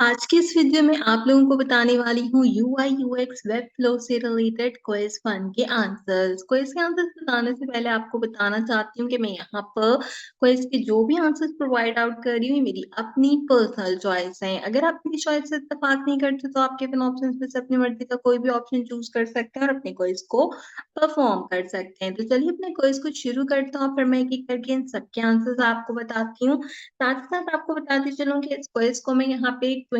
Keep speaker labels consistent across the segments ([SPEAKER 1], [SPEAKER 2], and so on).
[SPEAKER 1] आज के इस वीडियो में आप लोगों को बताने वाली हूँ यूआई यूएक्स वेब फ्लो से रिलेटेड क्विज 1 के आंसर्स। क्विज के आंसर्स बताने से पहले आपको बताना चाहती हूँ कि मैं यहाँ पर क्विज के जो भी आंसर्स प्रोवाइड आउट कर रही हूँ मेरी अपनी पर्सनल चॉइस है। अगर आप मेरी चॉइस से इत्तेफाक नहीं करते तो आप गिवन ऑप्शंस में से अपनी मर्जी का कोई भी ऑप्शन चूज कर सकते हैं और अपने क्विज को परफॉर्म कर सकते हैं। तो चलिए अपने क्विज को शुरू करते हैं और फिर मैं एक एक करके इन सबके आंसर्स आपको बताती हूँ। साथ ही साथ आपको बताती चलूँ कि इस क्विज को मैं यहाँ पे 20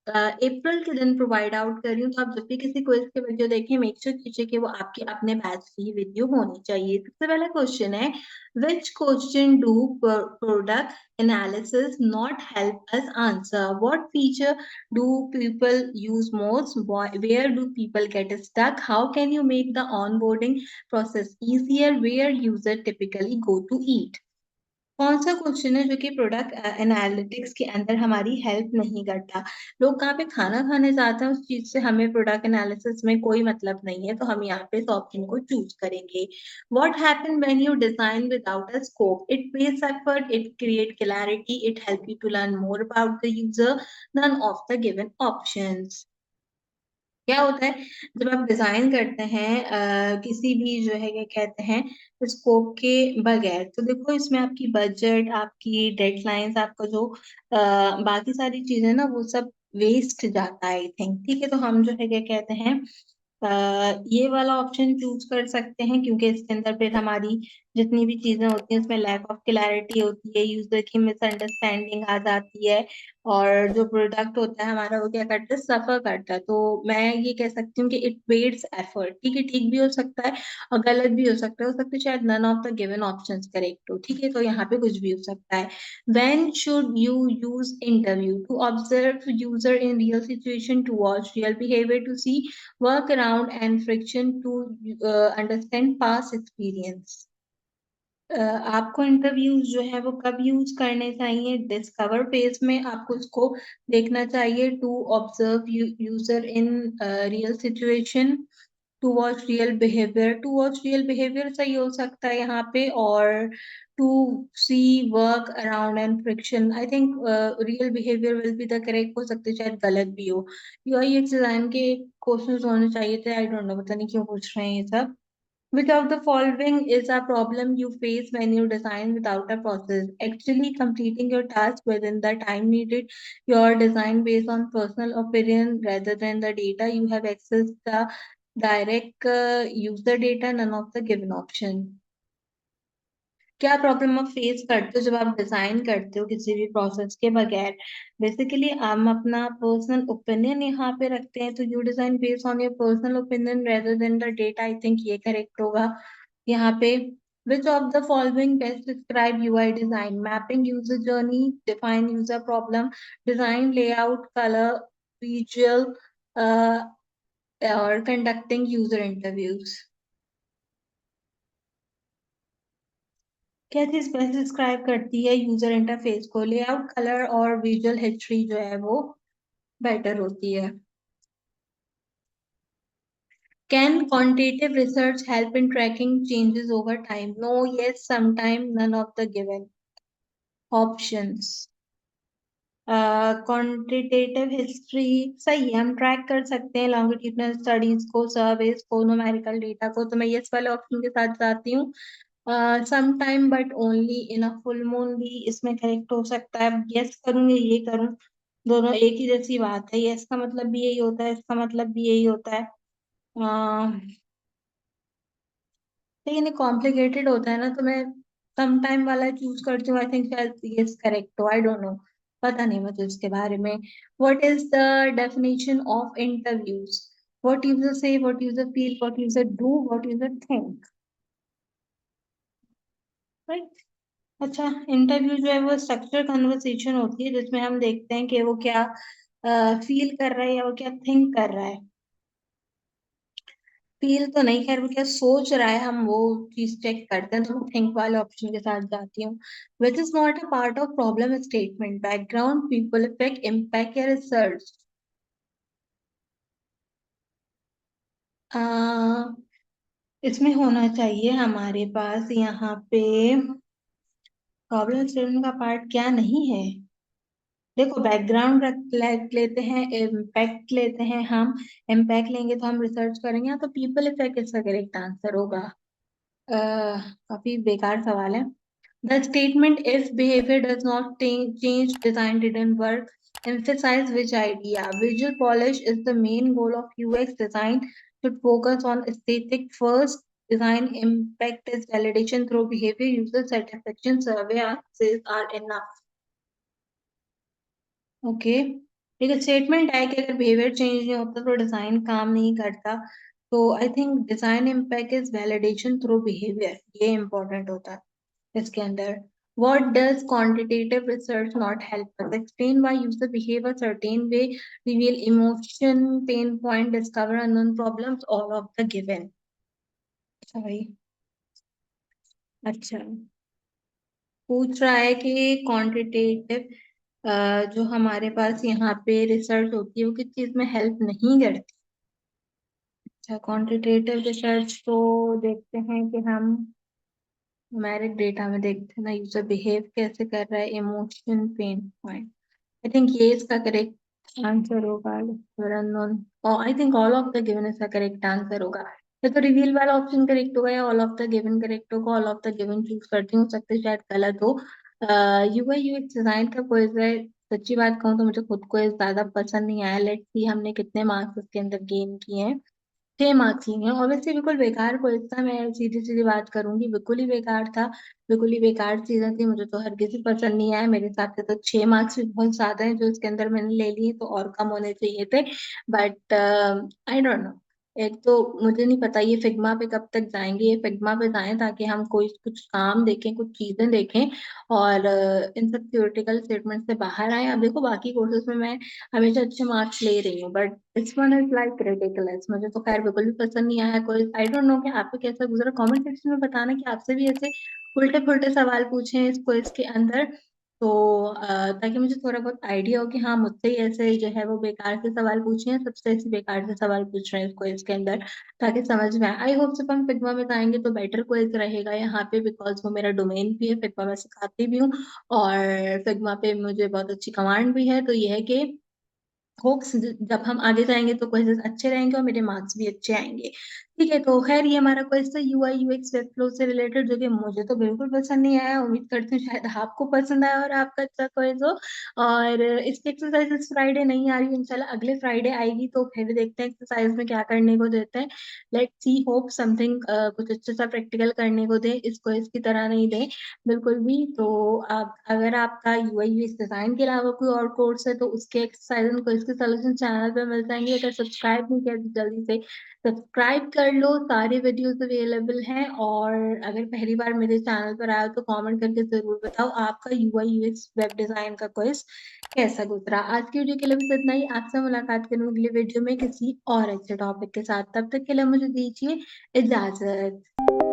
[SPEAKER 1] अप्रैल के दिन प्रोवाइड आउट कर रही हूँ। तो आप जब भी किसी क्विज की वीडियो देखें मेक श्योर कीजिए कि वो आपके अपने बैच की वीडियो होनी चाहिए। सबसे पहला क्वेश्चन है, which question do product analysis not help us answer? What feature do people use most? Where do people get stuck? How can you make the onboarding process easier? Where user typically go to eat? कौन सा question है जो कि product analytics के अंदर हमारी help नहीं करता? लोग कहाँ पे खाना खाने जाते हैं उस चीज से हमें प्रोडक्ट एनालिसिस में कोई मतलब नहीं है, तो हम यहाँ पे इस ऑप्शन को चूज करेंगे। What happen when you design without a scope? It pace effort, it create clarity, it help you to learn more about the user. None of the given options. क्या होता है जब आप डिजाइन करते हैं किसी भी जो है क्या कहते हैं स्कोप के बगैर? तो देखो इसमें आपकी बजट, आपकी डेडलाइंस, आपका जो बाकी सारी चीजें ना वो सब वेस्ट जाता है आई थिंक। ठीक है, तो हम जो है क्या कहते हैं ये वाला ऑप्शन चूज कर सकते हैं क्योंकि इसके अंदर फिर हमारी जितनी भी चीजें होती हैं उसमें लैक ऑफ क्लैरिटी होती है, यूजर की मिसअंडरस्टैंडिंग आ जाती है और जो प्रोडक्ट होता है हमारा वो क्या करता है, सफर करता है। तो मैं ये कह सकती हूँ कि इट वेट्स एफर्ट। ठीक है, ठीक भी हो सकता है और गलत भी हो सकता है शायद none of the given options correct हो। ठीक है, तो यहाँ पे कुछ भी हो सकता है। When should you use interview? To observe user in real situation, to watch real behavior, to see workaround and friction, to understand past experience? आपको इंटरव्यूज जो है वो कब यूज करने चाहिए? डिस्कवर फेज में आपको इसको देखना चाहिए। To observe user in real situation, to watch real behaviour. To watch real behaviour सही हो सकता है यहाँ पे, और to see work around and friction. I think real behaviour will be the correct, हो सकता है शायद गलत भी हो। यूआई यूएक्स डिजाइन के क्वेश्चंस होने चाहिए थे, आई डोंट नो, पता नहीं क्यों पूछ रहे हैं ये सब। Which of the following is a problem you face when you design without a process? Actually completing your task within the time needed, your design based on personal opinion rather than the data, you have access the direct user data, none of the given option. क्या problem आप face करते हो जब आप design करते हो किसी भी प्रोसेस के बगैर? बेसिकली हम अपना पर्सनल ओपिनियन यहाँ पे रखते हैं, तो you design based on your personal opinion rather than the data. I think ये करेक्ट होगा यहाँ पे। Which of the following best describe UI design? Mapping user journey, define user problem, design layout, colour, visual, और conducting user interviews. क्या चीज best describe करती है user interface को? लेआउट, कलर और विजुअल हिस्ट्री जो है वो बेटर होती है। Can quantitative research help in trekking changes over time? No, yes, sometime, none of the given options. Quantitative history सही है, हम ट्रैक कर सकते हैं लॉन्गिट्यूडनल स्टडीज को, सर्वेज को, न्यूमेरिकल डेटा को। तो मैं यस वाले ऑप्शन के साथ जाती हूँ। Some time but only in a full moon भी इसमें करेक्ट हो सकता है। यस करूंगी, ये करूं, दोनों एक ही जैसी बात है। यस का मतलब भी यही होता है, इसका मतलब भी यही होता है। लेकिन ये कॉम्प्लिकेटेड होता है ना, तो मैं सम टाइम वाला चूज करती हूँ। आई थिंक शायद यस करेक्ट हो, आई डोंट नो, पता नहीं मुझे इसके बारे में। What is the definition of interviews? What user say, what user feel, what user do, what user think. Right. अच्छा, इंटरव्यू जो है वो स्ट्रक्चर कन्वर्सेशन होती है जिसमें हम देखते हैं कि वो क्या फील कर रहा है या वो क्या थिंक कर रहा है। फील तो नहीं, खैर वो क्या सोच रहा है हम वो चीज चेक करते हैं, तो मैं थिंक वाले ऑप्शन के साथ जाती हूँ। Which is not a part of problem statement? Background, people effect, impact या रिसर्च? इसमें होना चाहिए हमारे पास यहाँ पे प्रॉब्लम स्टेटमेंट का पार्ट क्या नहीं है। देखो बैकग्राउंड लेते हैं, इम्पैक्ट लेते हैं हम। इम्पैक्ट लेंगे तो हम रिसर्च करेंगे, या तो पीपल इफेक्ट इसका करेक्ट आंसर होगा। काफी बेकार सवाल है। The statement if behaviour does not change design didn't work emphasize which idea? Visual polish is the main goal of UX design, should focus on aesthetic first. Design impact is validation through behavior, user satisfaction survey answers are enough. Okay, ठीक है। Statement है कि अगर behaviour change नहीं होता तो design काम नहीं करता। तो I think design impact is validation through behaviour, ये इंपॉर्टेंट होता है इसके अंदर। What does quantitative research not help us? Explain why user behave a certain way, reveal emotion, pain point, discover unknown problems, all of the given. अच्छा भाई, अच्छा पूछ रहा है कि क्वांटिटेटिव जो हमारे पास यहाँ पे रिसर्च होती है वो किस चीज में हेल्प नहीं करती। अच्छा, क्वांटिटेटिव रिसर्च तो देखते हैं कि हम न्यूमेरिक डेटा में देखते हैं ना, यूजर बिहेव कैसे कर रहा है, emotion, pain point. I think ये इसका करेक्ट आंसर होगा। अननोन, और I think all of the given इसका करेक्ट आंसर होगा। या तो रिवील वाला ऑप्शन करेक्ट होगा या all of the given correct होगा। All of the given choose करती हूँ, सकते शायद गलत हो। यूआई यूएक्स डिजाइन का क्विज है। सच्ची बात कहूँ तो मुझे खुद को ज्यादा पसंद नहीं आया। लेट्स सी हमने कितने मार्क्स इसके अंदर गेन किए हैं। 6 मार्क्स लिए हैं। ऑब्वियसली बिल्कुल बेकार क्विज था, मैं सीधी सीधी बात करूंगी, बिल्कुल ही बेकार था। बिल्कुल ही बेकार चीजें थी, मुझे तो हर किसी पसंद नहीं आया। मेरे हिसाब से तो 6 मार्क्स भी बहुत ज्यादा है जो इसके अंदर मैंने ले लिए, तो और कम होने चाहिए थे। But I don't know. एक तो मुझे नहीं पता ये फिग्मा पे कब तक जाएंगे। ये फिग्मा पे जाएं ताकि हम कोई कुछ काम देखें, कुछ चीजें देखें, और इन सब थ्योरेटिकल स्टेटमेंट से बाहर आए। अब देखो बाकी कोर्सेज में मैं हमेशा अच्छे मार्क्स ले रही हूँ, but this one is like ridiculous. मुझे तो खैर बिल्कुल भी पसंद नहीं आया कोई। आई डोंट नो कि आपको कैसा गुजरा, कमेंट सेक्शन में बताना कि आपसे भी ऐसे उल्टे पुल्टे सवाल पूछे हैं इस क्विज के अंदर। तो ताकि मुझे थोड़ा बहुत आइडिया हो कि हाँ मुझसे ही ऐसे जो है वो बेकार से सवाल पूछे हैं, सबसे ऐसे बेकार से सवाल पूछ रहे हैं इस क्विज के अंदर, ताकि समझ में आए। आई होप जब हम फिग्मा में जाएंगे तो बेटर क्विज रहेगा यहाँ पे, बिकॉज वो मेरा डोमेन भी है, फिग्मा में सिखाती भी हूँ, और फिग्मा पे मुझे बहुत अच्छी कमांड भी है। तो ये है कि होप्स जब हम आगे जाएंगे तो क्वेश्चंस अच्छे रहेंगे और मेरे मार्क्स भी अच्छे आएंगे। ठीक है, तो खैर ये हमारा क्वेश्चन था यूआई यूएक्स वेब फ्लो से रिलेटेड, जो कि मुझे तो बिल्कुल पसंद नहीं आया। उम्मीद करती हूँ शायद आपको पसंद आया और आपका अच्छा क्वेश्चन हो। और इसकी एक्सरसाइज इस फ्राइडे नहीं आ रही, इंशाल्लाह अगले फ्राइडे आएगी, तो फिर देखते हैं एक्सरसाइज में क्या करने को देते हैं। लेट सी, होप समथिंग कुछ अच्छा सा प्रैक्टिकल करने को दे, इस क्वेश्चन की तरह नहीं दे बिल्कुल भी। तो आप, अगर आपका यूआई यूएक्स डिजाइन के अलावा कोई और कोर्स है तो उसके एक्सरसाइज को इसके सोल्यूशन चैनल पे मिल जाएंगे। अगर सब्सक्राइब नहीं किया तो जल्दी से सब्सक्राइब कर लो, सारे वीडियोस अवेलेबल हैं। और अगर पहली बार मेरे चैनल पर आए हो तो कमेंट करके जरूर बताओ आपका यूआई यूएक्स वेब डिजाइन का कोर्स कैसा गुजरा। आज की वीडियो के लिए बस इतना ही। आपसे मुलाकात करूंगी अगले वीडियो में किसी और अच्छे टॉपिक के साथ। तब तक के लिए मुझे दीजिए इजाजत।